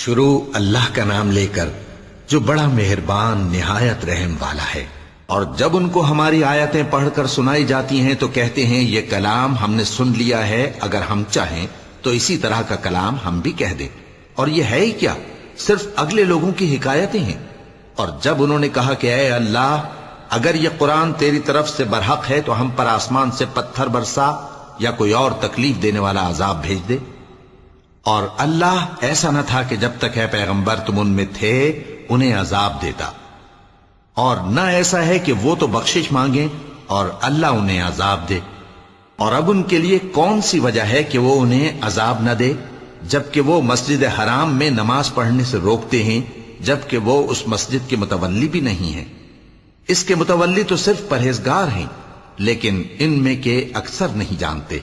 شروع اللہ کا نام لے کر جو بڑا مہربان نہایت رحم والا ہے۔ اور جب ان کو ہماری آیتیں پڑھ کر سنائی جاتی ہیں تو کہتے ہیں یہ کلام ہم نے سن لیا ہے، اگر ہم چاہیں تو اسی طرح کا کلام ہم بھی کہہ دیں، اور یہ ہے ہی کیا، صرف اگلے لوگوں کی حکایتیں ہیں۔ اور جب انہوں نے کہا کہ اے اللہ، اگر یہ قرآن تیری طرف سے برحق ہے تو ہم پر آسمان سے پتھر برسا یا کوئی اور تکلیف دینے والا عذاب بھیج دے۔ اور اللہ ایسا نہ تھا کہ جب تک اے پیغمبر تم ان میں تھے انہیں عذاب دیتا، اور نہ ایسا ہے کہ وہ تو بخشش مانگیں اور اللہ انہیں عذاب دے۔ اور اب ان کے لیے کون سی وجہ ہے کہ وہ انہیں عذاب نہ دے، جبکہ وہ مسجد حرام میں نماز پڑھنے سے روکتے ہیں، جبکہ وہ اس مسجد کے متولی بھی نہیں ہیں۔ اس کے متولی تو صرف پرہیزگار ہیں، لیکن ان میں کے اکثر نہیں جانتے۔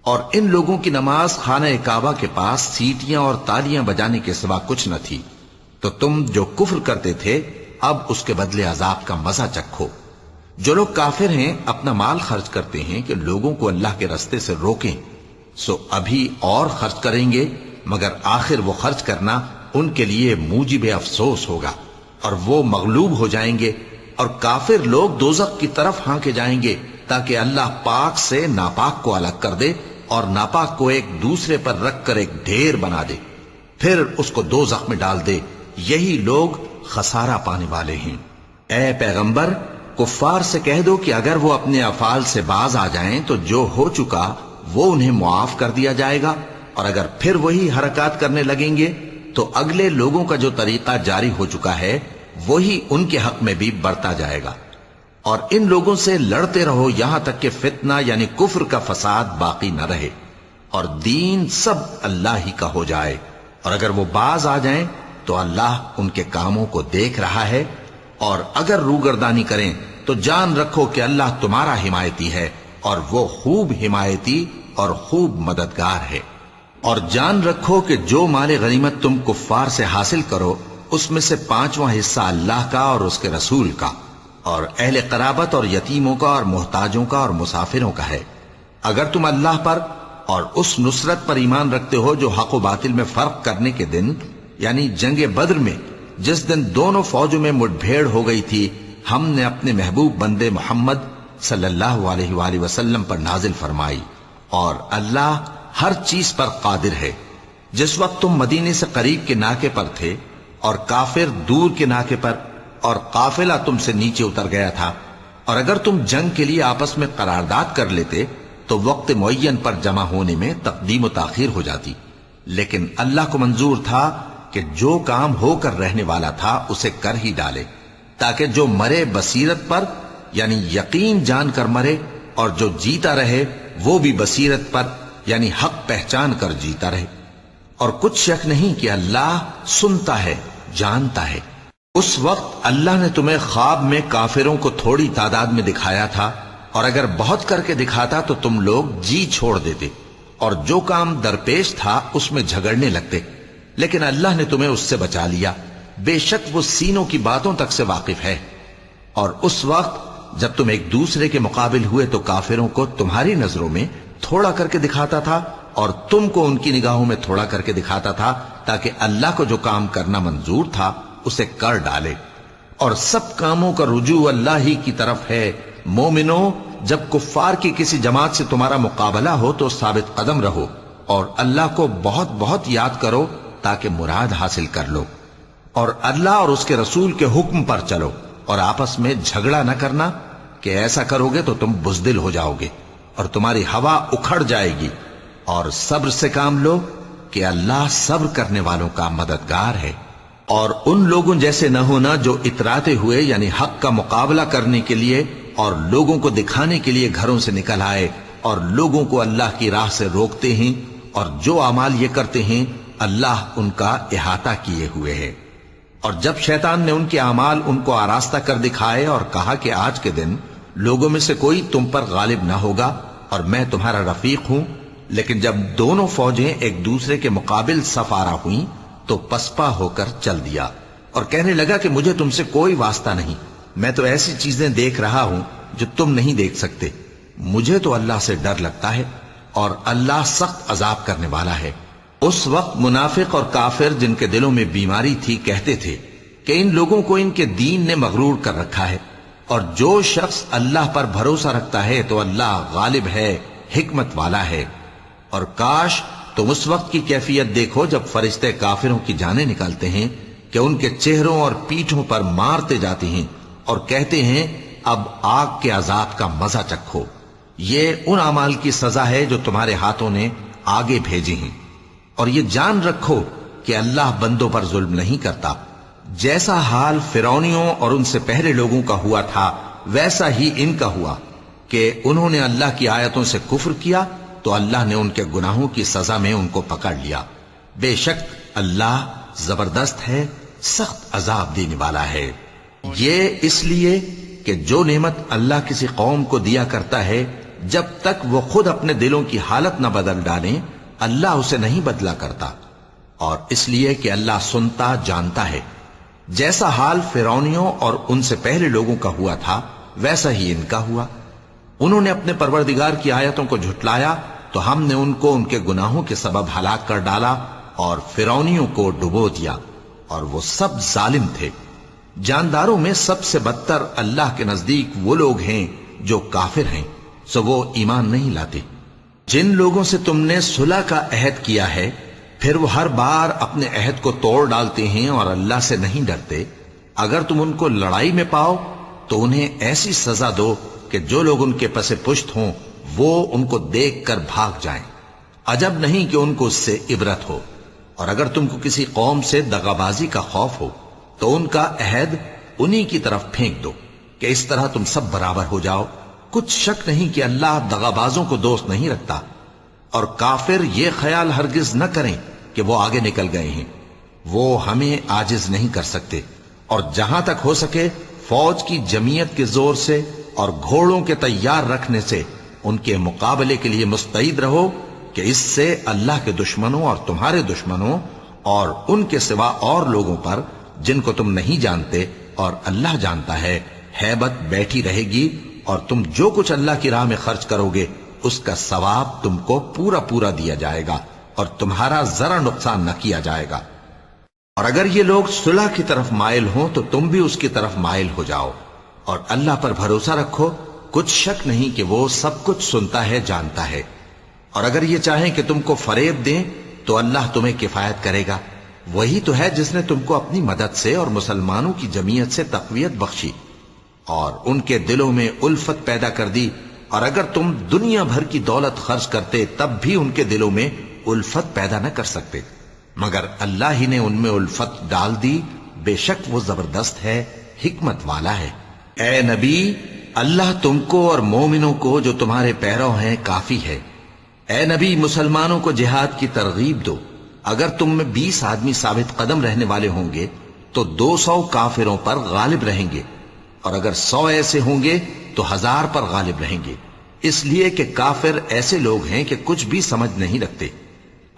اور ان لوگوں کی نماز خانہ کعبہ کے پاس سیٹیاں اور تالیاں بجانے کے سوا کچھ نہ تھی، تو تم جو کفر کرتے تھے اب اس کے بدلے عذاب کا مزہ چکھو۔ جو لوگ کافر ہیں اپنا مال خرچ کرتے ہیں کہ لوگوں کو اللہ کے رستے سے روکیں، سو ابھی اور خرچ کریں گے، مگر آخر وہ خرچ کرنا ان کے لیے موجب افسوس ہوگا، اور وہ مغلوب ہو جائیں گے، اور کافر لوگ دوزخ کی طرف ہانکے جائیں گے تاکہ اللہ پاک سے ناپاک کو الگ کر دے اور ناپاک کو ایک دوسرے پر رکھ کر ایک ڈھیر بنا دے، پھر اس کو دوزخ میں ڈال دے۔ یہی لوگ خسارہ پانے والے ہیں۔ اے پیغمبر، کفار سے کہہ دو کہ اگر وہ اپنے افعال سے باز آ جائیں تو جو ہو چکا وہ انہیں معاف کر دیا جائے گا، اور اگر پھر وہی حرکات کرنے لگیں گے تو اگلے لوگوں کا جو طریقہ جاری ہو چکا ہے وہی ان کے حق میں بھی برتا جائے گا۔ اور ان لوگوں سے لڑتے رہو یہاں تک کہ فتنہ یعنی کفر کا فساد باقی نہ رہے، اور دین سب اللہ ہی کا ہو جائے۔ اور اگر وہ باز آ جائیں تو اللہ ان کے کاموں کو دیکھ رہا ہے، اور اگر روگردانی کریں تو جان رکھو کہ اللہ تمہارا حمایتی ہے، اور وہ خوب حمایتی اور خوب مددگار ہے۔ اور جان رکھو کہ جو مال غنیمت تم کفار سے حاصل کرو اس میں سے 5واں حصہ اللہ کا اور اس کے رسول کا، اور اہل قرابت اور یتیموں کا اور محتاجوں کا اور مسافروں کا ہے۔ اگر تم اللہ پر اور اس نصرت پر ایمان رکھتے ہو جو حق و باطل میں فرق کرنے کے دن یعنی جنگ بدر میں، جس دن دونوں فوجوں میں مٹ بھیڑ ہو گئی تھی، ہم نے اپنے محبوب بندے محمد صلی اللہ علیہ وآلہ وسلم پر نازل فرمائی، اور اللہ ہر چیز پر قادر ہے۔ جس وقت تم مدینے سے قریب کے ناکے پر تھے اور کافر دور کے ناکے پر، اور قافلہ تم سے نیچے اتر گیا تھا، اور اگر تم جنگ کے لیے آپس میں قرارداد کر لیتے تو وقت معین پر جمع ہونے میں تقدیم و تاخیر ہو جاتی، لیکن اللہ کو منظور تھا کہ جو کام ہو کر رہنے والا تھا اسے کر ہی ڈالے، تاکہ جو مرے بصیرت پر یعنی یقین جان کر مرے، اور جو جیتا رہے وہ بھی بصیرت پر یعنی حق پہچان کر جیتا رہے۔ اور کچھ شک نہیں کہ اللہ سنتا ہے، جانتا ہے۔ اس وقت اللہ نے تمہیں خواب میں کافروں کو تھوڑی تعداد میں دکھایا تھا، اور اگر بہت کر کے دکھاتا تو تم لوگ جی چھوڑ دیتے، اور جو کام درپیش تھا اس میں جھگڑنے لگتے، لیکن اللہ نے تمہیں اس سے بچا لیا، بے شک وہ سینوں کی باتوں تک سے واقف ہے۔ اور اس وقت جب تم ایک دوسرے کے مقابل ہوئے تو کافروں کو تمہاری نظروں میں تھوڑا کر کے دکھاتا تھا، اور تم کو ان کی نگاہوں میں تھوڑا کر کے دکھاتا تھا، تاکہ اللہ کو جو کام کرنا منظور تھا اسے کر ڈالے۔ اور سب کاموں کا رجوع اللہ ہی کی طرف ہے۔ مومنو، جب کفار کی کسی جماعت سے تمہارا مقابلہ ہو تو ثابت قدم رہو، اور اللہ کو بہت بہت یاد کرو تاکہ مراد حاصل کر لو، اور اللہ اور اس کے رسول کے حکم پر چلو، اور آپس میں جھگڑا نہ کرنا، کہ ایسا کرو گے تو تم بزدل ہو جاؤ گے اور تمہاری ہوا اکھڑ جائے گی۔ اور صبر سے کام لو کہ اللہ صبر کرنے والوں کا مددگار ہے۔ اور ان لوگوں جیسے نہ ہونا جو اتراتے ہوئے یعنی حق کا مقابلہ کرنے کے لیے اور لوگوں کو دکھانے کے لیے گھروں سے نکل آئے اور لوگوں کو اللہ کی راہ سے روکتے ہیں، اور جو اعمال یہ کرتے ہیں اللہ ان کا احاطہ کیے ہوئے ہے۔ اور جب شیطان نے ان کے اعمال ان کو آراستہ کر دکھائے اور کہا کہ آج کے دن لوگوں میں سے کوئی تم پر غالب نہ ہوگا اور میں تمہارا رفیق ہوں، لیکن جب دونوں فوجیں ایک دوسرے کے مقابل صف آرا ہوئیں تو پسپا ہو کر چل دیا، اور کہنے لگا کہ مجھے تم سے کوئی واسطہ نہیں، میں تو ایسی چیزیں دیکھ رہا ہوں جو تم نہیں دیکھ سکتے۔ مجھے تو اللہ سے ڈر لگتا ہے، اور اللہ سخت عذاب کرنے والا ہے۔ اس وقت منافق اور کافر جن کے دلوں میں بیماری تھی کہتے تھے کہ ان لوگوں کو ان کے دین نے مغرور کر رکھا ہے، اور جو شخص اللہ پر بھروسہ رکھتا ہے تو اللہ غالب ہے، حکمت والا ہے۔ اور کاش تم اس وقت کی کیفیت دیکھو جب فرشتے کافروں کی جانیں نکالتے ہیں کہ ان کے چہروں اور پیٹھوں پر مارتے جاتے ہیں اور کہتے ہیں اب آگ کے عذاب کا مزہ چکھو، یہ ان اعمال کی سزا ہے جو تمہارے ہاتھوں نے آگے بھیجی ہیں۔ اور یہ جان رکھو کہ اللہ بندوں پر ظلم نہیں کرتا۔ جیسا حال فرعونیوں اور ان سے پہلے لوگوں کا ہوا تھا ویسا ہی ان کا ہوا کہ انہوں نے اللہ کی آیتوں سے کفر کیا تو اللہ نے ان کے گناہوں کی سزا میں ان کو پکڑ لیا۔ بے شک اللہ زبردست ہے، سخت عذاب دینے والا ہے۔ یہ اس لیے کہ جو نعمت اللہ کسی قوم کو دیا کرتا ہے جب تک وہ خود اپنے دلوں کی حالت نہ بدل ڈالیں اللہ اسے نہیں بدلا کرتا، اور اس لیے کہ اللہ سنتا جانتا ہے۔ جیسا حال فرعونیوں اور ان سے پہلے لوگوں کا ہوا تھا ویسا ہی ان کا ہوا۔ انہوں نے اپنے پروردگار کی آیتوں کو جھٹلایا تو ہم نے ان کو ان کے گناہوں کے سبب ہلاک کر ڈالا اور فرعونیوں کو ڈبو دیا، اور وہ سب ظالم تھے۔ جانداروں میں سب سے بدتر اللہ کے نزدیک وہ لوگ ہیں جو کافر ہیں، سو وہ ایمان نہیں لاتے۔ جن لوگوں سے تم نے صلح کا عہد کیا ہے پھر وہ ہر بار اپنے عہد کو توڑ ڈالتے ہیں اور اللہ سے نہیں ڈرتے، اگر تم ان کو لڑائی میں پاؤ تو انہیں ایسی سزا دو کہ جو لوگ ان کے پس پشت ہوں وہ ان کو دیکھ کر بھاگ جائیں، عجب نہیں کہ ان کو اس سے عبرت ہو۔ اور اگر تم کو کسی قوم سے دغابازی کا خوف ہو تو ان کا عہد انہی کی طرف پھینک دو کہ اس طرح تم سب برابر ہو جاؤ۔ کچھ شک نہیں کہ اللہ دغابازوں کو دوست نہیں رکھتا، اور کافر یہ خیال ہرگز نہ کریں کہ وہ آگے نکل گئے ہیں، وہ ہمیں عاجز نہیں کر سکتے۔ اور جہاں تک ہو سکے فوج کی جمعیت کے زور سے اور گھوڑوں کے تیار رکھنے سے ان کے مقابلے کے لیے مستعد رہو کہ اس سے اللہ کے دشمنوں اور تمہارے دشمنوں اور ان کے سوا اور لوگوں پر جن کو تم نہیں جانتے اور اللہ جانتا ہے ہیبت بیٹھی رہے گی، اور تم جو کچھ اللہ کی راہ میں خرچ کرو گے اس کا ثواب تم کو پورا پورا دیا جائے گا اور تمہارا ذرا نقصان نہ کیا جائے گا۔ اور اگر یہ لوگ صلح کی طرف مائل ہوں تو تم بھی اس کی طرف مائل ہو جاؤ، اور اللہ پر بھروسہ رکھو، کچھ شک نہیں کہ وہ سب کچھ سنتا ہے جانتا ہے۔ اور اگر یہ چاہیں کہ تم کو فریب دیں تو اللہ تمہیں کفایت کرے گا، وہی تو ہے جس نے تم کو اپنی مدد سے اور مسلمانوں کی جمعیت سے تقویت بخشی اور ان کے دلوں میں الفت پیدا کر دی، اور اگر تم دنیا بھر کی دولت خرچ کرتے تب بھی ان کے دلوں میں الفت پیدا نہ کر سکتے، مگر اللہ ہی نے ان میں الفت ڈال دی، بے شک وہ زبردست ہے، حکمت والا ہے۔ اے نبی، اللہ تم کو اور مومنوں کو جو تمہارے پیرو ہیں کافی ہے۔ اے نبی، مسلمانوں کو جہاد کی ترغیب دو۔ اگر تم میں 20 آدمی ثابت قدم رہنے والے ہوں گے تو 200 کافروں پر غالب رہیں گے، اور اگر 100 ایسے ہوں گے تو 1000 پر غالب رہیں گے، اس لیے کہ کافر ایسے لوگ ہیں کہ کچھ بھی سمجھ نہیں رکھتے۔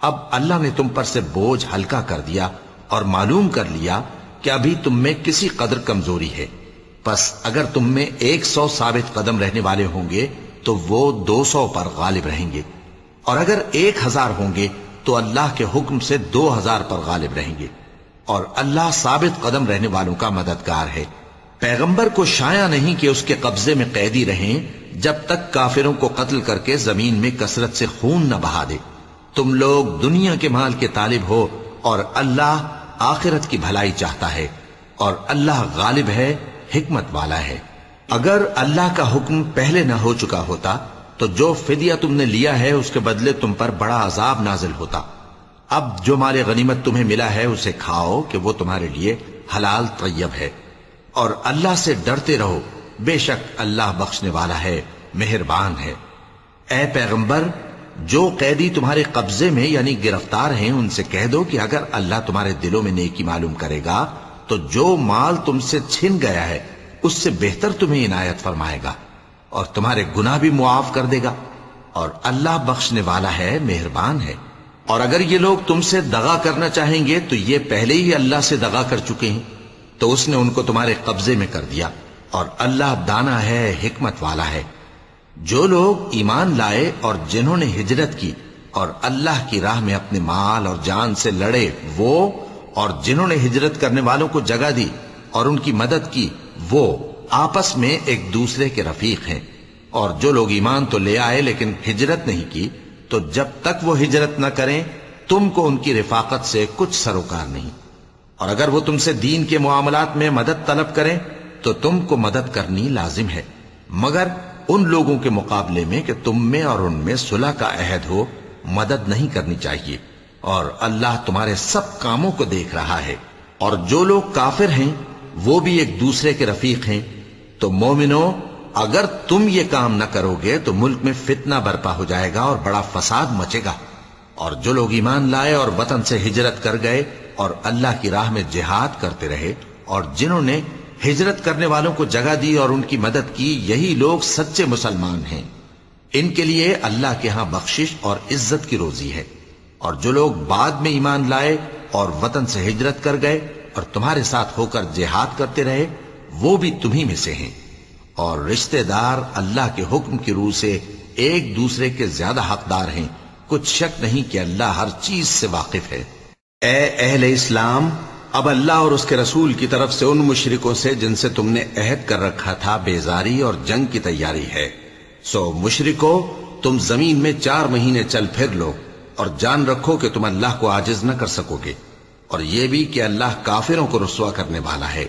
اب اللہ نے تم پر سے بوجھ ہلکا کر دیا اور معلوم کر لیا کہ ابھی تم میں کسی قدر کمزوری ہے، پس اگر تم میں 100 ثابت قدم رہنے والے ہوں گے تو وہ 200 پر غالب رہیں گے، اور اگر 1000 ہوں گے تو اللہ کے حکم سے 2000 پر غالب رہیں گے، اور اللہ ثابت قدم رہنے والوں کا مددگار ہے۔ پیغمبر کو شایع نہیں کہ اس کے قبضے میں قیدی رہیں جب تک کافروں کو قتل کر کے زمین میں کثرت سے خون نہ بہا دے۔ تم لوگ دنیا کے مال کے طالب ہو اور اللہ آخرت کی بھلائی چاہتا ہے، اور اللہ غالب ہے، حکمت والا ہے۔ اگر اللہ کا حکم پہلے نہ ہو چکا ہوتا تو جو فدیہ تم نے لیا ہے اس کے بدلے تم پر بڑا عذاب نازل ہوتا۔ اب جو مال غنیمت تمہیں ملا ہے اسے کھاؤ کہ وہ تمہارے لیے حلال طیب ہے، اور اللہ سے ڈرتے رہو، بے شک اللہ بخشنے والا ہے، مہربان ہے۔ اے پیغمبر، جو قیدی تمہارے قبضے میں یعنی گرفتار ہیں ان سے کہہ دو کہ اگر اللہ تمہارے دلوں میں نیکی معلوم کرے گا تو جو مال تم سے چھن گیا ہے اس سے بہتر تمہیں عنایت فرمائے گا اور تمہارے گناہ بھی معاف کر دے گا، اور اللہ بخشنے والا ہے، مہربان ہے۔ اور اگر یہ لوگ تم سے دغا کرنا چاہیں گے تو یہ پہلے ہی اللہ سے دغا کر چکے ہیں، تو اس نے ان کو تمہارے قبضے میں کر دیا، اور اللہ دانا ہے، حکمت والا ہے۔ جو لوگ ایمان لائے اور جنہوں نے ہجرت کی اور اللہ کی راہ میں اپنے مال اور جان سے لڑے وہ، اور جنہوں نے ہجرت کرنے والوں کو جگہ دی اور ان کی مدد کی وہ آپس میں ایک دوسرے کے رفیق ہیں۔ اور جو لوگ ایمان تو لے آئے لیکن ہجرت نہیں کی، تو جب تک وہ ہجرت نہ کریں تم کو ان کی رفاقت سے کچھ سروکار نہیں، اور اگر وہ تم سے دین کے معاملات میں مدد طلب کریں تو تم کو مدد کرنی لازم ہے، مگر ان لوگوں کے مقابلے میں کہ تم میں اور ان میں صلح کا عہد ہو مدد نہیں کرنی چاہیے، اور اللہ تمہارے سب کاموں کو دیکھ رہا ہے۔ اور جو لوگ کافر ہیں وہ بھی ایک دوسرے کے رفیق ہیں۔ تو مومنو، اگر تم یہ کام نہ کرو گے تو ملک میں فتنہ برپا ہو جائے گا اور بڑا فساد مچے گا۔ اور جو لوگ ایمان لائے اور وطن سے ہجرت کر گئے اور اللہ کی راہ میں جہاد کرتے رہے، اور جنہوں نے ہجرت کرنے والوں کو جگہ دی اور ان کی مدد کی، یہی لوگ سچے مسلمان ہیں۔ ان کے لیے اللہ کے ہاں بخشش اور عزت کی روزی ہے۔ اور جو لوگ بعد میں ایمان لائے اور وطن سے ہجرت کر گئے اور تمہارے ساتھ ہو کر جہاد کرتے رہے، وہ بھی تمہیں میں سے ہیں۔ اور رشتہ دار اللہ کے حکم کی روح سے ایک دوسرے کے زیادہ حقدار ہیں، کچھ شک نہیں کہ اللہ ہر چیز سے واقف ہے۔ اے اہل اسلام، اب اللہ اور اس کے رسول کی طرف سے ان مشرکوں سے جن سے تم نے عہد کر رکھا تھا بیزاری اور جنگ کی تیاری ہے۔ سو مشرکو، تم زمین میں 4 مہینے چل پھر لو اور جان رکھو کہ تم اللہ کو عاجز نہ کر سکو گے، اور یہ بھی کہ اللہ کافروں کو رسوا کرنے والا ہے۔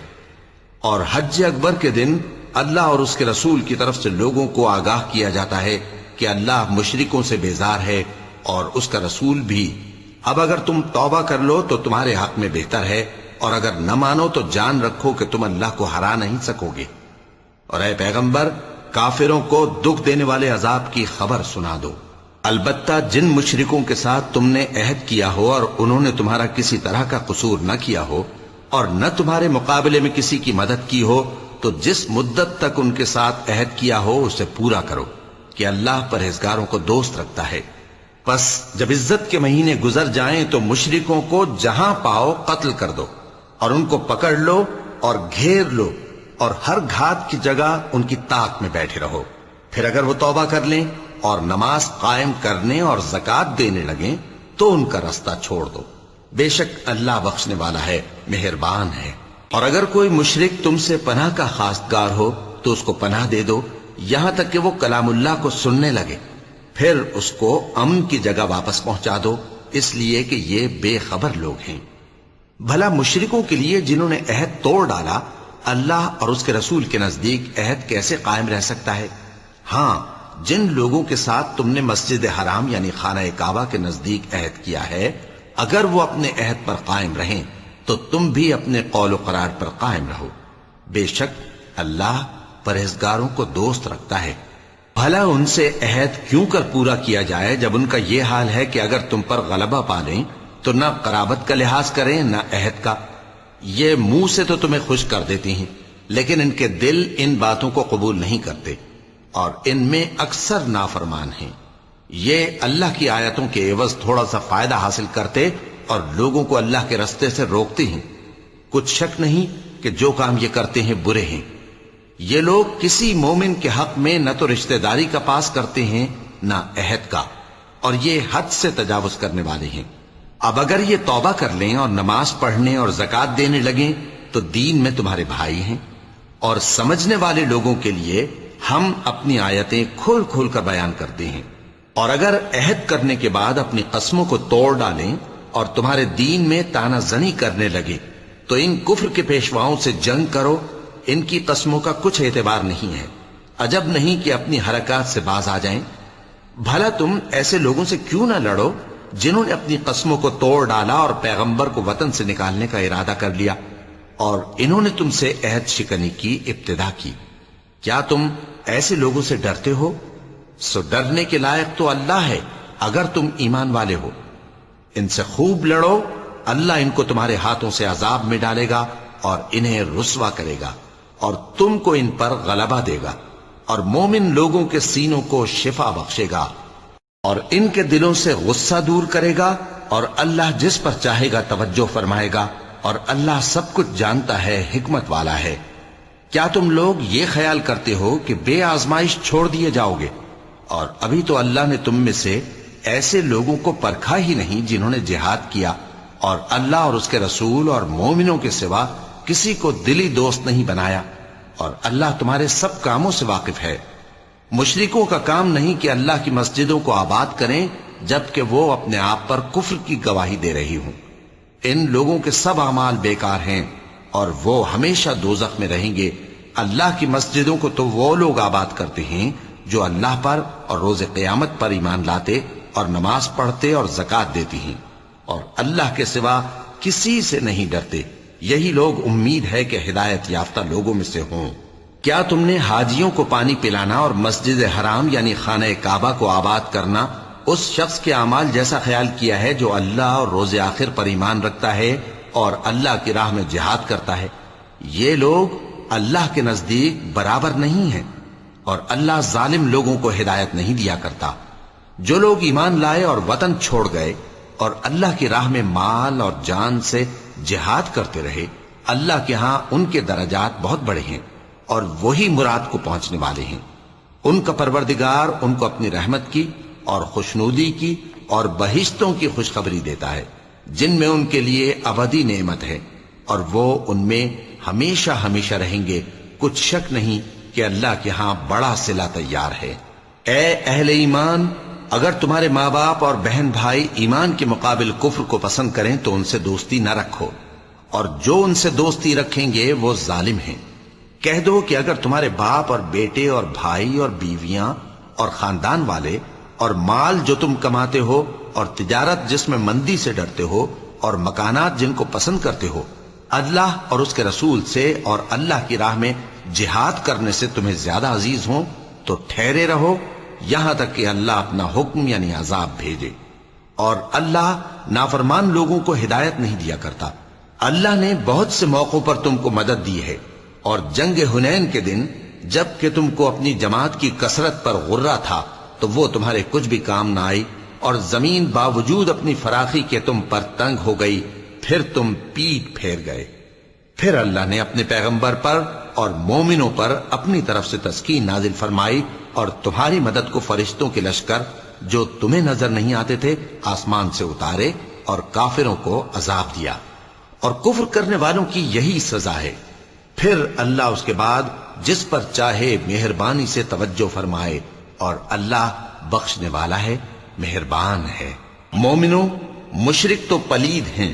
اور حج اکبر کے دن اللہ اور اس کے رسول کی طرف سے لوگوں کو آگاہ کیا جاتا ہے کہ اللہ مشرکوں سے بیزار ہے اور اس کا رسول بھی۔ اب اگر تم توبہ کر لو تو تمہارے حق میں بہتر ہے، اور اگر نہ مانو تو جان رکھو کہ تم اللہ کو ہرا نہیں سکو گے۔ اور اے پیغمبر، کافروں کو دکھ دینے والے عذاب کی خبر سنا دو۔ البتہ جن مشرکوں کے ساتھ تم نے عہد کیا ہو اور انہوں نے تمہارا کسی طرح کا قصور نہ کیا ہو اور نہ تمہارے مقابلے میں کسی کی مدد کی ہو، تو جس مدت تک ان کے ساتھ عہد کیا ہو اسے پورا کرو، کہ اللہ پرہیزگاروں کو دوست رکھتا ہے۔ پس جب عزت کے مہینے گزر جائیں تو مشرکوں کو جہاں پاؤ قتل کر دو، اور ان کو پکڑ لو اور گھیر لو، اور ہر گھات کی جگہ ان کی طاق میں بیٹھے رہو۔ پھر اگر وہ توبہ کر لیں اور نماز قائم کرنے اور زکوٰۃ دینے لگیں تو ان کا رستہ چھوڑ دو، بے شک اللہ بخشنے والا ہے، مہربان ہے۔ اور اگر کوئی مشرک تم سے پناہ کا خواستگار ہو تو اس کو پناہ دے دو، یہاں تک کہ وہ کلام اللہ کو سننے لگے، پھر اس کو امن کی جگہ واپس پہنچا دو، اس لیے کہ یہ بے خبر لوگ ہیں۔ بھلا مشرکوں کے لیے جنہوں نے عہد توڑ ڈالا، اللہ اور اس کے رسول کے نزدیک عہد کیسے قائم رہ سکتا ہے؟ ہاں، جن لوگوں کے ساتھ تم نے مسجد حرام یعنی خانہ کعبہ کے نزدیک عہد کیا ہے، اگر وہ اپنے عہد پر قائم رہیں تو تم بھی اپنے قول و قرار پر قائم رہو، بے شک اللہ پرہیزگاروں کو دوست رکھتا ہے۔ بھلا ان سے عہد کیوں کر پورا کیا جائے جب ان کا یہ حال ہے کہ اگر تم پر غلبہ پا لیں تو نہ قرابت کا لحاظ کریں نہ عہد کا۔ یہ منہ سے تو تمہیں خوش کر دیتی ہیں، لیکن ان کے دل ان باتوں کو قبول نہیں کرتے، اور ان میں اکثر نافرمان ہیں۔ یہ اللہ کی آیتوں کے عوض تھوڑا سا فائدہ حاصل کرتے اور لوگوں کو اللہ کے رستے سے روکتے ہیں۔ کچھ شک نہیں کہ جو کام یہ کرتے ہیں برے ہیں۔ یہ لوگ کسی مومن کے حق میں نہ تو رشتہ داری کا پاس کرتے ہیں نہ عہد کا، اور یہ حد سے تجاوز کرنے والے ہیں۔ اب اگر یہ توبہ کر لیں اور نماز پڑھنے اور زکوٰۃ دینے لگیں تو دین میں تمہارے بھائی ہیں، اور سمجھنے والے لوگوں کے لیے ہم اپنی آیتیں کھول کھول کر بیان کرتے ہیں۔ اور اگر عہد کرنے کے بعد اپنی قسموں کو توڑ ڈالیں اور تمہارے دین میں طعنہ زنی کرنے لگے تو ان کفر کے پیشواؤں سے جنگ کرو، ان کی قسموں کا کچھ اعتبار نہیں ہے، عجب نہیں کہ اپنی حرکات سے باز آ جائیں۔ بھلا تم ایسے لوگوں سے کیوں نہ لڑو جنہوں نے اپنی قسموں کو توڑ ڈالا اور پیغمبر کو وطن سے نکالنے کا ارادہ کر لیا، اور انہوں نے تم سے عہد شکنی کی ابتدا کی۔ کیا تم ایسے لوگوں سے ڈرتے ہو؟ سو ڈرنے کے لائق تو اللہ ہے اگر تم ایمان والے ہو۔ ان سے خوب لڑو، اللہ ان کو تمہارے ہاتھوں سے عذاب میں ڈالے گا اور انہیں رسوا کرے گا، اور تم کو ان پر غلبہ دے گا، اور مومن لوگوں کے سینوں کو شفا بخشے گا، اور ان کے دلوں سے غصہ دور کرے گا، اور اللہ جس پر چاہے گا توجہ فرمائے گا، اور اللہ سب کچھ جانتا ہے، حکمت والا ہے۔ کیا تم لوگ یہ خیال کرتے ہو کہ بے آزمائش چھوڑ دیے جاؤ گے؟ اور ابھی تو اللہ نے تم میں سے ایسے لوگوں کو پرکھا ہی نہیں جنہوں نے جہاد کیا اور اللہ اور اس کے رسول اور مومنوں کے سوا کسی کو دلی دوست نہیں بنایا، اور اللہ تمہارے سب کاموں سے واقف ہے۔ مشرکوں کا کام نہیں کہ اللہ کی مسجدوں کو آباد کریں جبکہ وہ اپنے آپ پر کفر کی گواہی دے رہی ہوں۔ ان لوگوں کے سب اعمال بیکار ہیں اور وہ ہمیشہ دوزخ میں رہیں گے۔ اللہ کی مسجدوں کو تو وہ لوگ آباد کرتے ہیں جو اللہ پر اور روز قیامت پر ایمان لاتے اور نماز پڑھتے اور زکوٰۃ دیتی ہیں اور اللہ کے سوا کسی سے نہیں ڈرتے۔ یہی لوگ امید ہے کہ ہدایت یافتہ لوگوں میں سے ہوں۔ کیا تم نے حاجیوں کو پانی پلانا اور مسجد حرام یعنی خانہ کعبہ کو آباد کرنا اس شخص کے اعمال جیسا خیال کیا ہے جو اللہ اور روز آخر پر ایمان رکھتا ہے اور اللہ کی راہ میں جہاد کرتا ہے؟ یہ لوگ اللہ کے نزدیک برابر نہیں ہیں، اور اللہ ظالم لوگوں کو ہدایت نہیں دیا کرتا۔ جو لوگ ایمان لائے اور وطن چھوڑ گئے اور اللہ کی راہ میں مال اور جان سے جہاد کرتے رہے، اللہ کے ہاں ان کے درجات بہت بڑے ہیں اور وہی مراد کو پہنچنے والے ہیں۔ ان کا پروردگار ان کو اپنی رحمت کی اور خوشنودی کی اور بہشتوں کی خوشخبری دیتا ہے جن میں ان کے لیے ابدی نعمت ہے، اور وہ ان میں ہمیشہ ہمیشہ رہیں گے۔ کچھ شک نہیں کہ اللہ کے ہاں بڑا صلہ تیار ہے۔ اے اہل ایمان، اگر تمہارے ماں باپ اور بہن بھائی ایمان کے مقابل کفر کو پسند کریں تو ان سے دوستی نہ رکھو، اور جو ان سے دوستی رکھیں گے وہ ظالم ہیں۔ کہہ دو کہ اگر تمہارے باپ اور بیٹے اور بھائی اور بیویاں اور خاندان والے اور مال جو تم کماتے ہو اور تجارت جس میں مندی سے ڈرتے ہو اور مکانات جن کو پسند کرتے ہو اللہ اور اس کے رسول سے اور اللہ کی راہ میں جہاد کرنے سے تمہیں زیادہ عزیز ہوں تو ٹھہرے رہو یہاں تک کہ اللہ اپنا حکم یعنی عذاب بھیجے، اور اللہ نافرمان لوگوں کو ہدایت نہیں دیا کرتا۔ اللہ نے بہت سے موقعوں پر تم کو مدد دی ہے، اور جنگ حنین کے دن جب کہ تم کو اپنی جماعت کی کثرت پر غرہ تھا تو وہ تمہارے کچھ بھی کام نہ آئی، اور زمین باوجود اپنی فراخی کے تم پر تنگ ہو گئی، پھر تم پیٹ پھیر گئے۔ پھر اللہ نے اپنے پیغمبر پر اور مومنوں پر اپنی طرف سے تسکین نازل فرمائی اور تمہاری مدد کو فرشتوں کے لشکر جو تمہیں نظر نہیں آتے تھے آسمان سے اتارے اور کافروں کو عذاب دیا، اور کفر کرنے والوں کی یہی سزا ہے۔ پھر اللہ اس کے بعد جس پر چاہے مہربانی سے توجہ فرمائے، اور اللہ بخشنے والا ہے، مہربان ہے۔ مومنوں، مشرک تو پلید ہیں،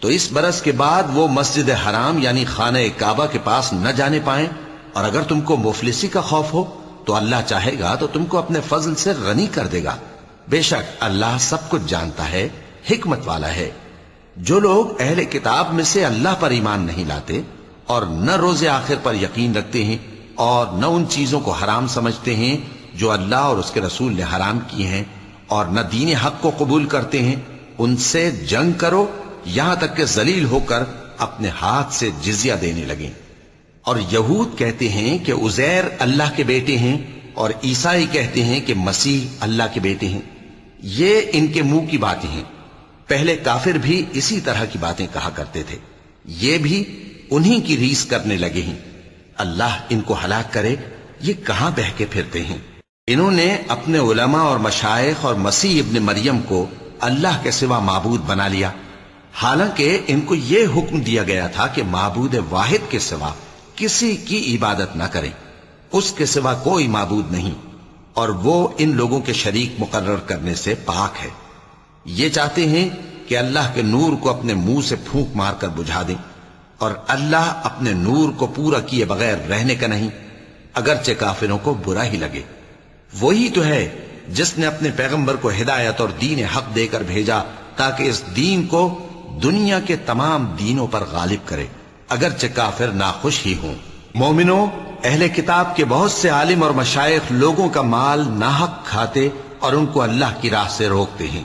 تو اس برس کے بعد وہ مسجد حرام یعنی خانہ کعبہ کے پاس نہ جانے پائیں، اور اگر تم کو مفلسی کا خوف ہو تو اللہ چاہے گا تو تم کو اپنے فضل سے غنی کر دے گا۔ بے شک اللہ سب کچھ جانتا ہے، حکمت والا ہے۔ جو لوگ اہل کتاب میں سے اللہ پر ایمان نہیں لاتے اور نہ روز آخر پر یقین رکھتے ہیں اور نہ ان چیزوں کو حرام سمجھتے ہیں جو اللہ اور اس کے رسول نے حرام کی ہیں، اور نہ دین حق کو قبول کرتے ہیں، ان سے جنگ کرو یہاں تک کہ ذلیل ہو کر اپنے ہاتھ سے جزیہ دینے لگیں۔ اور یہود کہتے ہیں کہ عزیر اللہ کے بیٹے ہیں، اور عیسائی کہتے ہیں کہ مسیح اللہ کے بیٹے ہیں۔ یہ ان کے منہ کی باتیں ہیں، پہلے کافر بھی اسی طرح کی باتیں کہا کرتے تھے، یہ بھی انہی کی ریس کرنے لگے ہیں۔ اللہ ان کو ہلاک کرے، یہ کہاں بہہ کے پھرتے ہیں۔ انہوں نے اپنے علماء اور مشائخ اور مسیح ابن مریم کو اللہ کے سوا معبود بنا لیا، حالانکہ ان کو یہ حکم دیا گیا تھا کہ معبود واحد کے سوا کسی کی عبادت نہ کریں، اس کے سوا کوئی معبود نہیں، اور وہ ان لوگوں کے شریک مقرر کرنے سے پاک ہے۔ یہ چاہتے ہیں کہ اللہ کے نور کو اپنے منہ سے پھونک مار کر بجھا دیں، اور اللہ اپنے نور کو پورا کیے بغیر رہنے کا نہیں، اگرچہ کافروں کو برا ہی لگے۔ وہی تو ہے جس نے اپنے پیغمبر کو ہدایت اور دین حق دے کر بھیجا تاکہ اس دین کو دنیا کے تمام دینوں پر غالب کرے، اگرچہ کافر ناخوش ہی ہوں۔ مومنوں، اہل کتاب کے بہت سے عالم اور مشائخ لوگوں کا مال ناحق کھاتے اور ان کو اللہ کی راہ سے روکتے ہیں،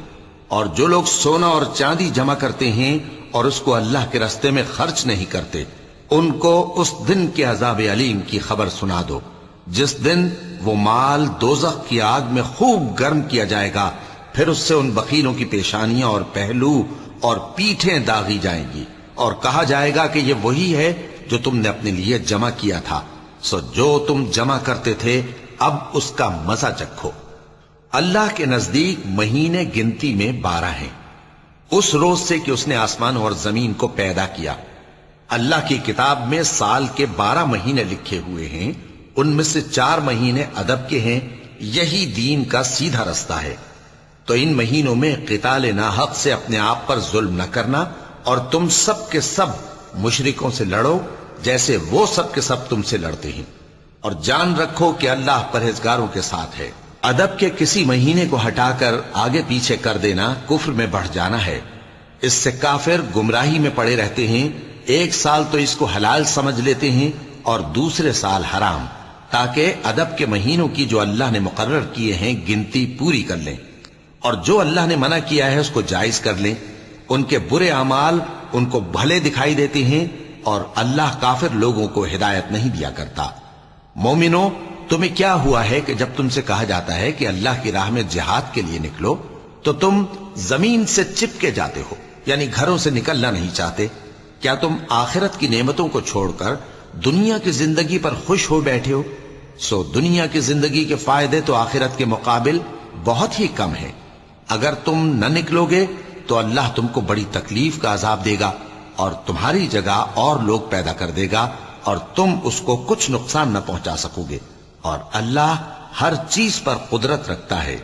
اور جو لوگ سونا اور چاندی جمع کرتے ہیں اور اس کو اللہ کے راستے میں خرچ نہیں کرتے، ان کو اس دن کے عذاب علیم کی خبر سنا دو، جس دن وہ مال دوزخ کی آگ میں خوب گرم کیا جائے گا، پھر اس سے ان بخیلوں کی پیشانیاں اور پہلو اور پیٹھیں داغی جائیں گی، اور کہا جائے گا کہ یہ وہی ہے جو تم نے اپنے لیے جمع کیا تھا، سو جو تم جمع کرتے تھے اب اس کا مزہ چکھو۔ اللہ کے نزدیک مہینے گنتی میں 12 ہیں، اس روز سے کہ اس نے آسمان اور زمین کو پیدا کیا۔ اللہ کی کتاب میں سال کے 12 مہینے لکھے ہوئے ہیں، ان میں سے 4 مہینے ادب کے ہیں، یہی دین کا سیدھا رستہ ہے۔ تو ان مہینوں میں قتال ناحق سے اپنے آپ پر ظلم نہ کرنا، اور تم سب کے سب مشرکوں سے لڑو جیسے وہ سب کے سب تم سے لڑتے ہیں، اور جان رکھو کہ اللہ پرہیزگاروں کے ساتھ ہے۔ ادب کے کسی مہینے کو ہٹا کر آگے پیچھے کر دینا کفر میں بڑھ جانا ہے، اس سے کافر گمراہی میں پڑے رہتے ہیں۔ ایک سال تو اس کو حلال سمجھ لیتے ہیں اور دوسرے سال حرام، تاکہ ادب کے مہینوں کی جو اللہ نے مقرر کیے ہیں گنتی پوری کر لیں، اور جو اللہ نے منع کیا ہے اس کو جائز کر لیں۔ ان کے برے اعمال ان کو بھلے دکھائی دیتے ہیں، اور اللہ کافر لوگوں کو ہدایت نہیں دیا کرتا۔ مومنو، تمہیں کیا ہوا ہے کہ جب تم سے کہا جاتا ہے کہ اللہ کی راہ میں جہاد کے لیے نکلو تو تم زمین سے چپکے جاتے ہو، یعنی گھروں سے نکلنا نہیں چاہتے؟ کیا تم آخرت کی نعمتوں کو چھوڑ کر دنیا کی زندگی پر خوش ہو بیٹھے ہو؟ سو دنیا کی زندگی کے فائدے تو آخرت کے مقابل بہت ہی کم ہیں۔ اگر تم نہ نکلو گے تو اللہ تم کو بڑی تکلیف کا عذاب دے گا، اور تمہاری جگہ اور لوگ پیدا کر دے گا، اور تم اس کو کچھ نقصان نہ پہنچا سکو گے، اور اللہ ہر چیز پر قدرت رکھتا ہے۔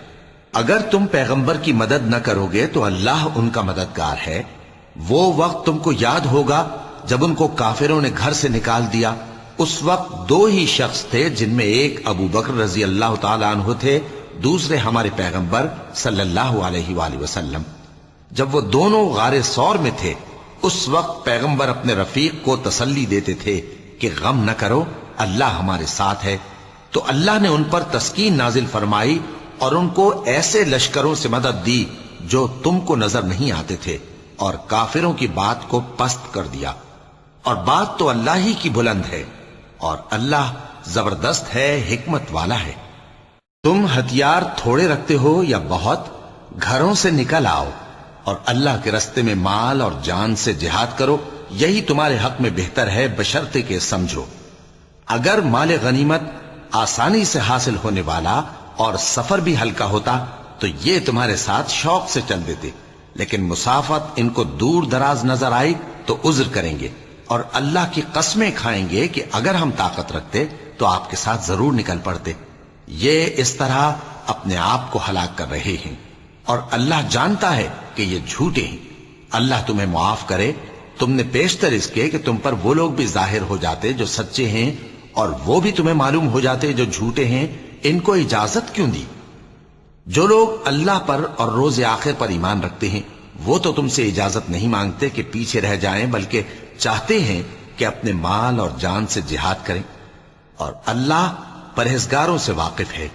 اگر تم پیغمبر کی مدد نہ کرو گے تو اللہ ان کا مددگار ہے۔ وہ وقت تم کو یاد ہوگا جب ان کو کافروں نے گھر سے نکال دیا۔ اس وقت 2 ہی شخص تھے، جن میں ایک ابو بکر رضی اللہ تعالی عنہ تھے، دوسرے ہمارے پیغمبر صلی اللہ علیہ وآلہ وسلم۔ جب وہ دونوں غار ثور میں تھے، اس وقت پیغمبر اپنے رفیق کو تسلی دیتے تھے کہ غم نہ کرو، اللہ ہمارے ساتھ ہے۔ تو اللہ نے ان پر تسکین نازل فرمائی اور ان کو ایسے لشکروں سے مدد دی جو تم کو نظر نہیں آتے تھے، اور کافروں کی بات کو پست کر دیا۔ اور بات تو اللہ ہی کی بلند ہے، اور اللہ زبردست ہے، حکمت والا ہے۔ تم ہتھیار تھوڑے رکھتے ہو یا بہت، گھروں سے نکل آؤ اور اللہ کے رستے میں مال اور جان سے جہاد کرو، یہی تمہارے حق میں بہتر ہے، بشرطے کہ سمجھو۔ اگر مال غنیمت آسانی سے حاصل ہونے والا اور سفر بھی ہلکا ہوتا تو یہ تمہارے ساتھ شوق سے چل دیتے، لیکن مسافت ان کو دور دراز نظر آئی تو عذر کریں گے، اور اللہ کی قسمیں کھائیں گے کہ اگر ہم طاقت رکھتے تو آپ کے ساتھ ضرور نکل پڑتے۔ یہ اس طرح اپنے آپ کو ہلاک کر رہے ہیں، اور اللہ جانتا ہے کہ یہ جھوٹے ہیں۔ اللہ تمہیں معاف کرے۔ تم نے پیشتر اس کے کہ تم پر وہ لوگ بھی ظاہر ہو جاتے جو سچے ہیں، اور وہ بھی تمہیں معلوم ہو جاتے جو جھوٹے ہیں۔ ان کو اجازت کیوں دی؟ جو لوگ اللہ پر اور روز آخر پر ایمان رکھتے ہیں وہ تو تم سے اجازت نہیں مانگتے کہ پیچھے رہ جائیں، بلکہ چاہتے ہیں کہ اپنے مال اور جان سے جہاد کریں، اور اللہ پرہیزگاروں سے واقف ہے۔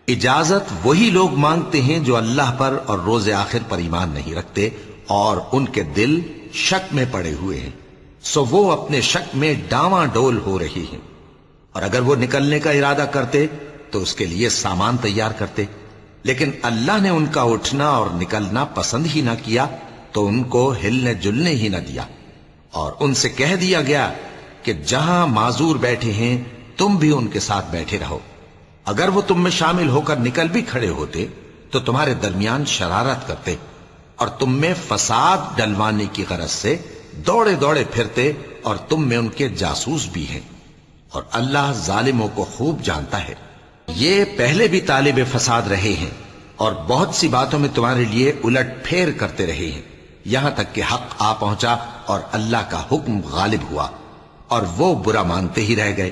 اجازت وہی لوگ مانگتے ہیں جو اللہ پر اور روز آخر پر ایمان نہیں رکھتے اور ان کے دل شک میں پڑے ہوئے ہیں، سو وہ اپنے شک میں ڈاواں ڈول ہو رہی ہیں۔ اور اگر وہ نکلنے کا ارادہ کرتے تو اس کے لیے سامان تیار کرتے، لیکن اللہ نے ان کا اٹھنا اور نکلنا پسند ہی نہ کیا تو ان کو ہلنے جلنے ہی نہ دیا، اور ان سے کہہ دیا گیا کہ جہاں معذور بیٹھے ہیں تم بھی ان کے ساتھ بیٹھے رہو۔ اگر وہ تم میں شامل ہو کر نکل بھی کھڑے ہوتے تو تمہارے درمیان شرارت کرتے اور تم میں فساد ڈلوانے کی غرض سے دوڑے دوڑے پھرتے، اور تم میں ان کے جاسوس بھی ہیں، اور اللہ ظالموں کو خوب جانتا ہے۔ یہ پہلے بھی طالب فساد رہے ہیں اور بہت سی باتوں میں تمہارے لیے الٹ پھیر کرتے رہے ہیں، یہاں تک کہ حق آ پہنچا اور اللہ کا حکم غالب ہوا، اور وہ برا مانتے ہی رہ گئے۔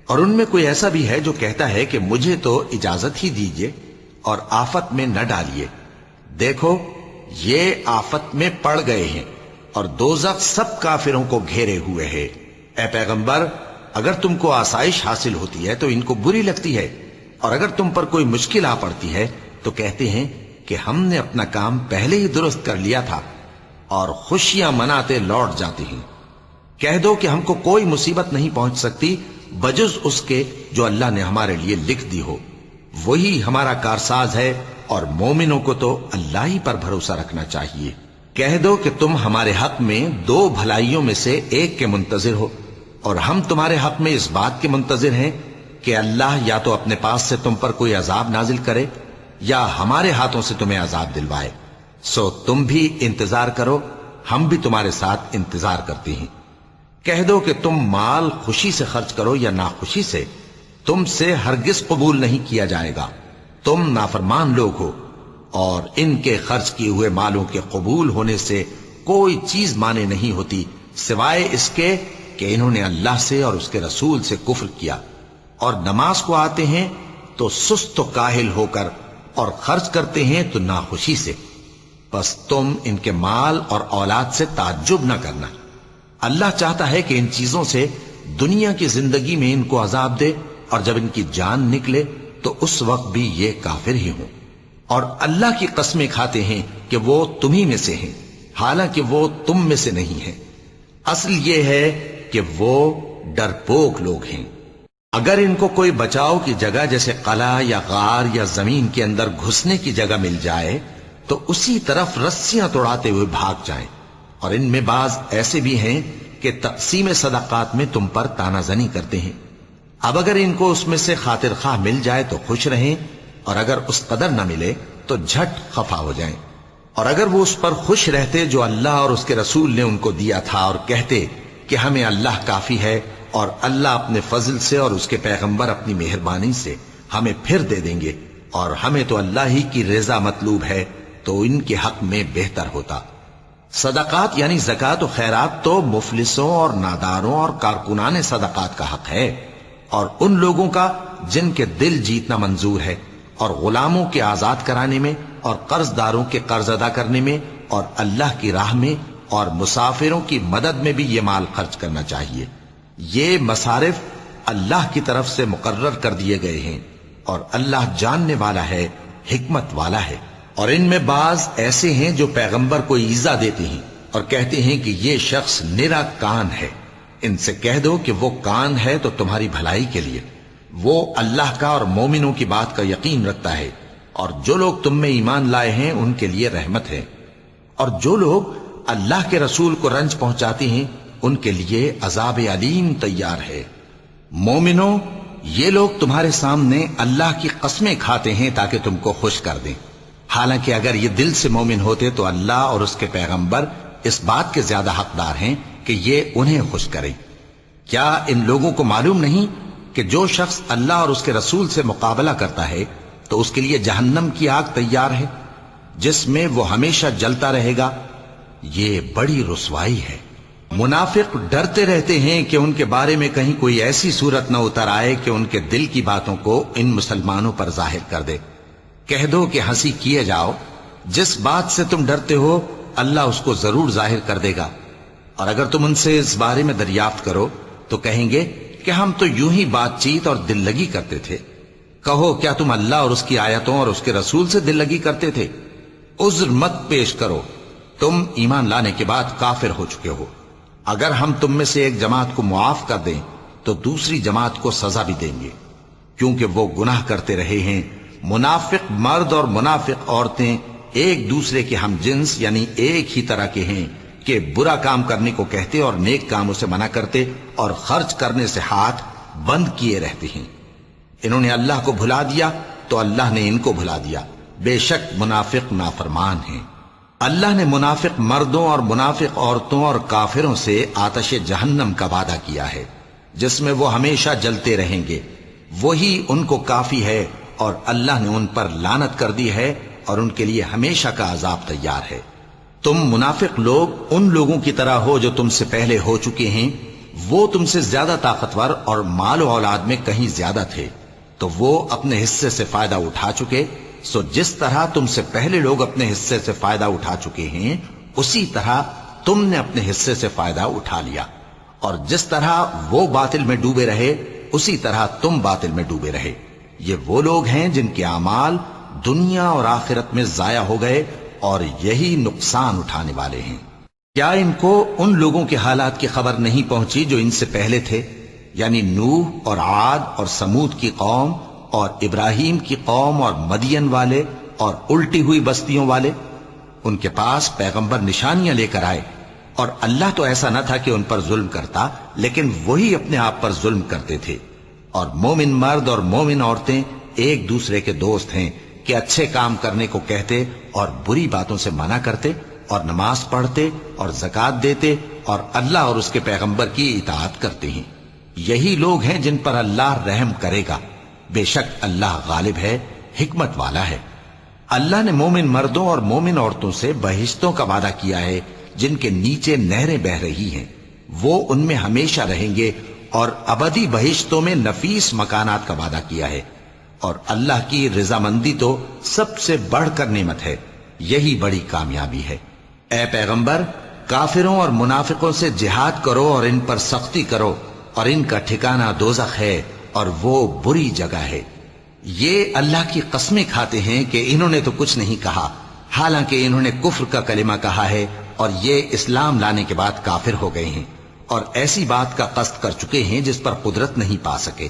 اور ان میں کوئی ایسا بھی ہے جو کہتا ہے کہ مجھے تو اجازت ہی دیجئے اور آفت میں نہ ڈالیے۔ دیکھو یہ آفت میں پڑ گئے ہیں، اور دوزخ سب کافروں کو گھیرے ہوئے ہے۔ اے پیغمبر، اگر تم کو آسائش حاصل ہوتی ہے تو ان کو بری لگتی ہے، اور اگر تم پر کوئی مشکل آ پڑتی ہے تو کہتے ہیں کہ ہم نے اپنا کام پہلے ہی درست کر لیا تھا، اور خوشیاں مناتے لوٹ جاتے ہیں۔ کہہ دو کہ ہم کو کوئی مصیبت نہیں پہنچ سکتی بجز اس کے جو اللہ نے ہمارے لیے لکھ دی ہو، وہی ہمارا کارساز ہے، اور مومنوں کو تو اللہ ہی پر بھروسہ رکھنا چاہیے۔ کہہ دو کہ تم ہمارے حق میں 2 بھلائیوں میں سے ایک کے منتظر ہو، اور ہم تمہارے حق میں اس بات کے منتظر ہیں کہ اللہ یا تو اپنے پاس سے تم پر کوئی عذاب نازل کرے یا ہمارے ہاتھوں سے تمہیں عذاب دلوائے، سو تم بھی انتظار کرو، ہم بھی تمہارے ساتھ انتظار کرتے ہیں۔ کہہ دو کہ تم مال خوشی سے خرچ کرو یا ناخوشی سے، تم سے ہرگز قبول نہیں کیا جائے گا، تم نافرمان لوگ ہو، اور ان کے خرچ کیے ہوئے مالوں کے قبول ہونے سے کوئی چیز مانے نہیں ہوتی سوائے اس کے کہ انہوں نے اللہ سے اور اس کے رسول سے کفر کیا، اور نماز کو آتے ہیں تو سست و کاہل ہو کر، اور خرچ کرتے ہیں تو ناخوشی سے، بس تم ان کے مال اور اولاد سے تعجب نہ کرنا۔ اللہ چاہتا ہے کہ ان چیزوں سے دنیا کی زندگی میں ان کو عذاب دے، اور جب ان کی جان نکلے تو اس وقت بھی یہ کافر ہی ہوں، اور اللہ کی قسمیں کھاتے ہیں کہ وہ تمہیں میں سے ہیں، حالانکہ وہ تم میں سے نہیں ہیں۔ اصل یہ ہے کہ وہ ڈرپوک لوگ ہیں۔ اگر ان کو کوئی بچاؤ کی جگہ جیسے قلعہ یا غار یا زمین کے اندر گھسنے کی جگہ مل جائے تو اسی طرف رسیاں توڑاتے ہوئے بھاگ جائیں، اور ان میں بعض ایسے بھی ہیں کہ تقسیم صدقات میں تم پر تانا زنی کرتے ہیں۔ اب اگر ان کو اس میں سے خاطر خواہ مل جائے تو خوش رہیں، اور اگر اس قدر نہ ملے تو جھٹ خفا ہو جائیں، اور اگر وہ اس پر خوش رہتے جو اللہ اور اس کے رسول نے ان کو دیا تھا، اور کہتے کہ ہمیں اللہ کافی ہے، اور اللہ اپنے فضل سے اور اس کے پیغمبر اپنی مہربانی سے ہمیں پھر دے دیں گے، اور ہمیں تو اللہ ہی کی رضا مطلوب ہے، تو ان کے حق میں بہتر ہوتا۔ صدقات یعنی زکوٰۃ و خیرات تو مفلسوں اور ناداروں اور کارکنان صدقات کا حق ہے، اور ان لوگوں کا جن کے دل جیتنا منظور ہے، اور غلاموں کے آزاد کرانے میں، اور قرض داروں کے قرض ادا کرنے میں، اور اللہ کی راہ میں، اور مسافروں کی مدد میں بھی یہ مال خرچ کرنا چاہیے۔ یہ مصارف اللہ کی طرف سے مقرر کر دیے گئے ہیں، اور اللہ جاننے والا ہے، حکمت والا ہے۔ اور ان میں بعض ایسے ہیں جو پیغمبر کو ایذا دیتے ہیں اور کہتے ہیں کہ یہ شخص نرا کان ہے۔ ان سے کہہ دو کہ وہ کان ہے تو تمہاری بھلائی کے لیے، وہ اللہ کا اور مومنوں کی بات کا یقین رکھتا ہے، اور جو لوگ تم میں ایمان لائے ہیں ان کے لیے رحمت ہے، اور جو لوگ اللہ کے رسول کو رنج پہنچاتے ہیں ان کے لیے عذاب علیم تیار ہے۔ مومنوں، یہ لوگ تمہارے سامنے اللہ کی قسمیں کھاتے ہیں تاکہ تم کو خوش کر دیں، حالانکہ اگر یہ دل سے مومن ہوتے تو اللہ اور اس کے پیغمبر اس بات کے زیادہ حقدار ہیں کہ یہ انہیں خوش کریں۔ کیا ان لوگوں کو معلوم نہیں کہ جو شخص اللہ اور اس کے رسول سے مقابلہ کرتا ہے تو اس کے لیے جہنم کی آگ تیار ہے جس میں وہ ہمیشہ جلتا رہے گا؟ یہ بڑی رسوائی ہے۔ منافق ڈرتے رہتے ہیں کہ ان کے بارے میں کہیں کوئی ایسی صورت نہ اتر آئے کہ ان کے دل کی باتوں کو ان مسلمانوں پر ظاہر کر دے۔ کہہ دو کہ ہنسی کیے جاؤ، جس بات سے تم ڈرتے ہو اللہ اس کو ضرور ظاہر کر دے گا، اور اگر تم ان سے اس بارے میں دریافت کرو تو کہیں گے کہ ہم تو یوں ہی بات چیت اور دل لگی کرتے تھے۔ کہو کیا تم اللہ اور اس کی آیتوں اور اس کے رسول سے دل لگی کرتے تھے؟ عذر مت پیش کرو، تم ایمان لانے کے بعد کافر ہو چکے ہو۔ اگر ہم تم میں سے ایک جماعت کو معاف کر دیں تو دوسری جماعت کو سزا بھی دیں گے، کیونکہ وہ گناہ کرتے رہے ہیں۔ منافق مرد اور منافق عورتیں ایک دوسرے کے ہم جنس یعنی ایک ہی طرح کے ہیں کہ برا کام کرنے کو کہتے اور نیک کاموں سے منع کرتے اور خرچ کرنے سے ہاتھ بند کیے رہتے ہیں۔ انہوں نے اللہ کو بھلا دیا تو اللہ نے ان کو بھلا دیا، بے شک منافق نافرمان ہیں۔ اللہ نے منافق مردوں اور منافق عورتوں اور کافروں سے آتش جہنم کا وعدہ کیا ہے جس میں وہ ہمیشہ جلتے رہیں گے، وہی ان کو کافی ہے، اور اللہ نے ان پر لعنت کر دی ہے اور ان کے لیے ہمیشہ کا عذاب تیار ہے۔ تم منافق لوگ ان لوگوں کی طرح ہو جو تم سے پہلے ہو چکے ہیں، وہ تم سے زیادہ طاقتور اور مال و اولاد میں کہیں زیادہ تھے، تو وہ اپنے حصے سے فائدہ اٹھا چکے، سو جس طرح تم سے پہلے لوگ اپنے حصے سے فائدہ اٹھا چکے ہیں اسی طرح تم نے اپنے حصے سے فائدہ اٹھا لیا، اور جس طرح وہ باطل میں ڈوبے رہے اسی طرح تم باطل میں ڈوبے رہے۔ یہ وہ لوگ ہیں جن کے اعمال دنیا اور آخرت میں ضائع ہو گئے اور یہی نقصان اٹھانے والے ہیں۔ کیا ان کو ان لوگوں کے حالات کی خبر نہیں پہنچی جو ان سے پہلے تھے، یعنی نوح اور عاد اور سمود کی قوم اور ابراہیم کی قوم اور مدین والے اور الٹی ہوئی بستیوں والے؟ ان کے پاس پیغمبر نشانیاں لے کر آئے، اور اللہ تو ایسا نہ تھا کہ ان پر ظلم کرتا، لیکن وہی اپنے آپ پر ظلم کرتے تھے۔ اور مومن مرد اور مومن عورتیں ایک دوسرے کے دوست ہیں، کہ اچھے کام کرنے کو کہتے اور بری باتوں سے منع کرتے اور نماز پڑھتے اور زکات دیتے اور اللہ اور اس کے پیغمبر کی اطاعت کرتے ہیں، یہی لوگ ہیں جن پر اللہ رحم کرے گا۔ بے شک اللہ غالب ہے، حکمت والا ہے۔ اللہ نے مومن مردوں اور مومن عورتوں سے بہشتوں کا وعدہ کیا ہے جن کے نیچے نہریں بہ رہی ہیں، وہ ان میں ہمیشہ رہیں گے، اور ابدی بہشتوں میں نفیس مکانات کا وعدہ کیا ہے۔ اور اللہ کی رضامندی تو سب سے بڑھ کر نعمت ہے، یہی بڑی کامیابی ہے۔ اے پیغمبر، کافروں اور منافقوں سے جہاد کرو اور ان پر سختی کرو، اور ان کا ٹھکانہ دوزخ ہے اور وہ بری جگہ ہے۔ یہ اللہ کی قسمیں کھاتے ہیں کہ انہوں نے تو کچھ نہیں کہا، حالانکہ انہوں نے کفر کا کلمہ کہا ہے اور یہ اسلام لانے کے بعد کافر ہو گئے ہیں، اور ایسی بات کا قصد کر چکے ہیں جس پر قدرت نہیں پا سکے۔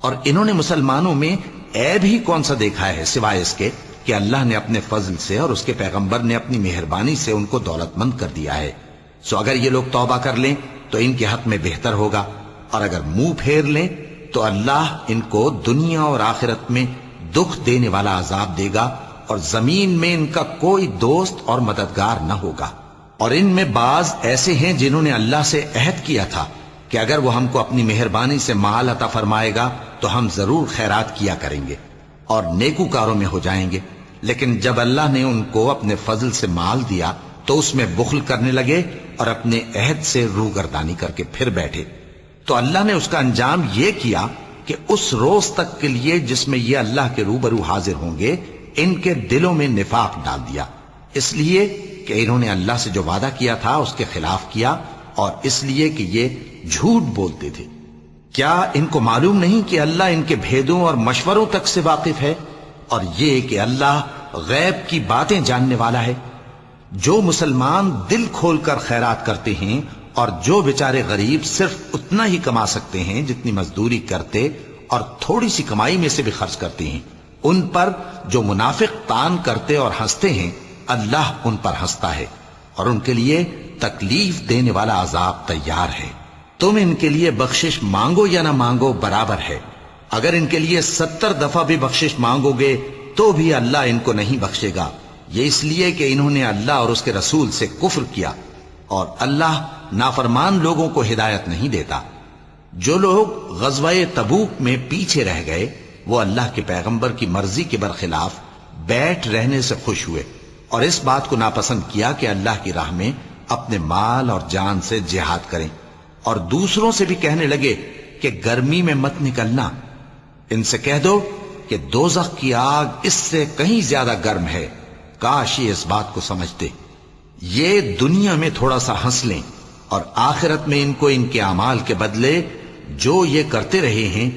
اور انہوں نے مسلمانوں میں عیب ہی کون سا دیکھا ہے سوائے اس کے کہ اللہ نے اپنے فضل سے اور اس کے پیغمبر نے اپنی مہربانی سے ان کو دولت مند کر دیا ہے۔ سو اگر یہ لوگ توبہ کر لیں تو ان کے حق میں بہتر ہوگا، اور اگر منہ پھیر لیں تو اللہ ان کو دنیا اور آخرت میں دکھ دینے والا عذاب دے گا، اور زمین میں ان کا کوئی دوست اور مددگار نہ ہوگا۔ اور ان میں بعض ایسے ہیں جنہوں نے اللہ سے عہد کیا تھا کہ اگر وہ ہم کو اپنی مہربانی سے مال عطا فرمائے گا تو ہم ضرور خیرات کیا کریں گے اور نیکوکاروں میں ہو جائیں گے، لیکن جب اللہ نے ان کو اپنے فضل سے مال دیا تو اس میں بخل کرنے لگے اور اپنے عہد سے روگردانی کر کے پھر بیٹھے۔ تو اللہ نے اس کا انجام یہ کیا کہ اس روز تک کے لیے جس میں یہ اللہ کے روبرو حاضر ہوں گے، ان کے دلوں میں نفاق ڈال دیا، اس لیے کہ انہوں نے اللہ سے جو وعدہ کیا تھا اس کے خلاف کیا، اور اس لیے کہ یہ جھوٹ بولتے تھے۔ کیا ان کو معلوم نہیں کہ اللہ ان کے بھیدوں اور مشوروں تک سے واقف ہے، اور یہ کہ اللہ غیب کی باتیں جاننے والا ہے؟ جو مسلمان دل کھول کر خیرات کرتے ہیں اور جو بیچارے غریب صرف اتنا ہی کما سکتے ہیں جتنی مزدوری کرتے اور تھوڑی سی کمائی میں سے بھی خرچ کرتے ہیں، ان پر جو منافق تان کرتے اور ہنستے ہیں، اللہ ان پر ہنستا ہے اور ان کے لیے تکلیف دینے والا عذاب تیار ہے۔ تم ان کے لیے بخشش مانگو یا نہ مانگو برابر ہے، اگر ان کے لیے 70 دفعہ بھی بخشش مانگو گے تو بھی اللہ ان کو نہیں بخشے گا، یہ اس لیے کہ انہوں نے اللہ اور اس کے رسول سے کفر کیا، اور اللہ نافرمان لوگوں کو ہدایت نہیں دیتا۔ جو لوگ غزوہ تبوک میں پیچھے رہ گئے وہ اللہ کے پیغمبر کی مرضی کے برخلاف بیٹھ رہنے سے خوش ہوئے، اور اس بات کو ناپسند کیا کہ اللہ کی راہ میں اپنے مال اور جان سے جہاد کریں، اور دوسروں سے بھی کہنے لگے کہ گرمی میں مت نکلنا، ان سے کہہ دو کہ دوزخ کی آگ اس سے کہیں زیادہ گرم ہے، کاش یہ اس بات کو سمجھتے۔ یہ دنیا میں تھوڑا سا ہنس لیں اور آخرت میں ان کو ان کے اعمال کے بدلے جو یہ کرتے رہے ہیں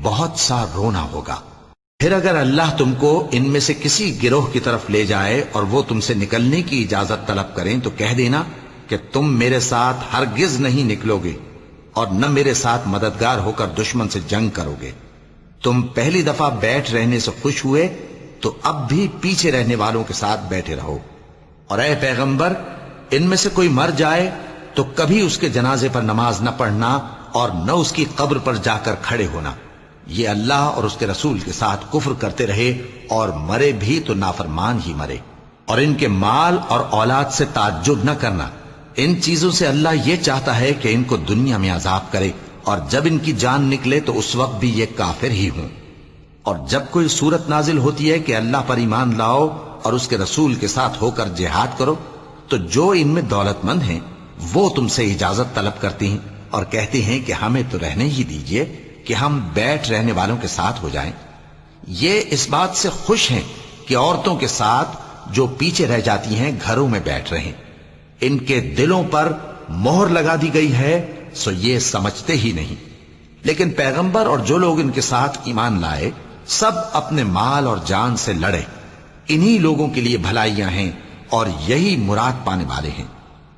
بہت سا رونا ہوگا۔ پھر اگر اللہ تم کو ان میں سے کسی گروہ کی طرف لے جائے اور وہ تم سے نکلنے کی اجازت طلب کریں تو کہہ دینا کہ تم میرے ساتھ ہرگز نہیں نکلو گے اور نہ میرے ساتھ مددگار ہو کر دشمن سے جنگ کرو گے۔ تم پہلی دفعہ بیٹھ رہنے سے خوش ہوئے تو اب بھی پیچھے رہنے والوں کے ساتھ بیٹھے رہو، اور اے پیغمبر، ان میں سے کوئی مر جائے تو کبھی اس کے جنازے پر نماز نہ پڑھنا اور نہ اس کی قبر پر جا کر کھڑے ہونا۔ یہ اللہ اور اس کے رسول کے ساتھ کفر کرتے رہے اور مرے بھی تو نافرمان ہی مرے۔ اور ان کے مال اور اولاد سے تعجب نہ کرنا، ان چیزوں سے اللہ یہ چاہتا ہے کہ ان کو دنیا میں عذاب کرے، اور جب ان کی جان نکلے تو اس وقت بھی یہ کافر ہی ہوں۔ اور جب کوئی صورت نازل ہوتی ہے کہ اللہ پر ایمان لاؤ اور اس کے رسول کے ساتھ ہو کر جہاد کرو، تو جو ان میں دولت مند ہیں وہ تم سے اجازت طلب کرتے ہیں اور کہتے ہیں کہ ہمیں تو رہنے ہی دیجئے کہ ہم بیٹھ رہنے والوں کے ساتھ ہو جائیں۔ یہ اس بات سے خوش ہیں کہ عورتوں کے ساتھ جو پیچھے رہ جاتی ہیں گھروں میں بیٹھ رہیں۔ ان کے دلوں پر مہر لگا دی گئی ہے، سو یہ سمجھتے ہی نہیں۔ لیکن پیغمبر اور جو لوگ ان کے ساتھ ایمان لائے سب اپنے مال اور جان سے لڑے، انہی لوگوں کے لیے بھلائیاں ہیں اور یہی مراد پانے والے ہیں۔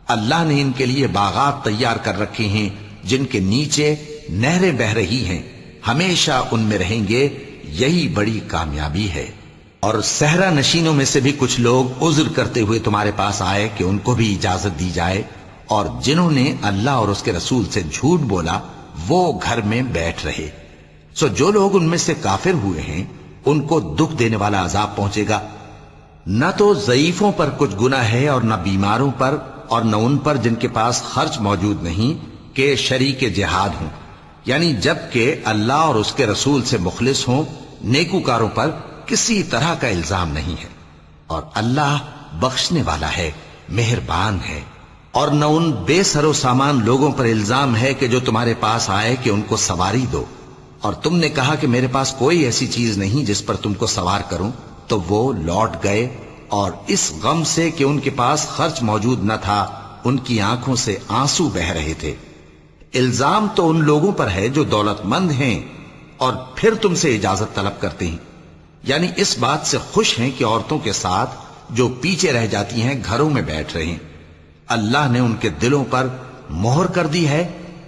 اللہ نے ان کے لیے باغات تیار کر رکھے ہیں جن کے نیچے نہریں بہ رہی ہیں، ہمیشہ ان میں رہیں گے، یہی بڑی کامیابی ہے۔ اور صحرا نشینوں میں سے بھی کچھ لوگ عذر کرتے ہوئے تمہارے پاس آئے کہ ان کو بھی اجازت دی جائے، اور جنہوں نے اللہ اور اس کے رسول سے جھوٹ بولا وہ گھر میں بیٹھ رہے۔ سو جو لوگ ان میں سے کافر ہوئے ہیں ان کو دکھ دینے والا عذاب پہنچے گا۔ نہ تو ضعیفوں پر کچھ گناہ ہے اور نہ بیماروں پر اور نہ ان پر جن کے پاس خرچ موجود نہیں کہ شریک جہاد ہوں، یعنی جب کہ اللہ اور اس کے رسول سے مخلص ہوں، نیکوکاروں پر کسی طرح کا الزام نہیں ہے، اور اللہ بخشنے والا ہے، مہربان ہے۔ اور نہ ان بے سر و سامان لوگوں پر الزام ہے کہ جو تمہارے پاس آئے کہ ان کو سواری دو، اور تم نے کہا کہ میرے پاس کوئی ایسی چیز نہیں جس پر تم کو سوار کروں، تو وہ لوٹ گئے، اور اس غم سے کہ ان کے پاس خرچ موجود نہ تھا ان کی آنکھوں سے آنسو بہ رہے تھے۔ الزام تو ان لوگوں پر ہے جو دولت مند ہیں اور پھر تم سے اجازت طلب کرتے ہیں، یعنی اس بات سے خوش ہیں کہ عورتوں کے ساتھ جو پیچھے رہ جاتی ہیں گھروں میں بیٹھ رہے ہیں۔ اللہ نے ان کے دلوں پر مہر کر دی ہے،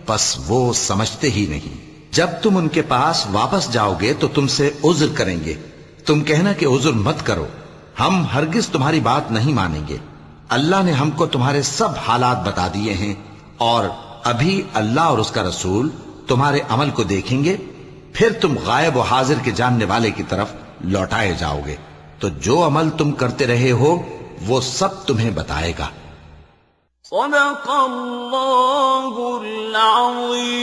پس وہ سمجھتے ہی نہیں۔ جب تم ان کے پاس واپس جاؤ گے تو تم سے عذر کریں گے، تم کہنا کہ عذر مت کرو، ہم ہرگز تمہاری بات نہیں مانیں گے۔ اللہ نے ہم کو تمہارے سب حالات بتا دیے ہیں، اور ابھی اللہ اور اس کا رسول تمہارے عمل کو دیکھیں گے، پھر تم غائب و حاضر کے جاننے والے کی طرف لوٹائے جاؤ گے، تو جو عمل تم کرتے رہے ہو وہ سب تمہیں بتائے گا۔ صدق اللہ العظیم۔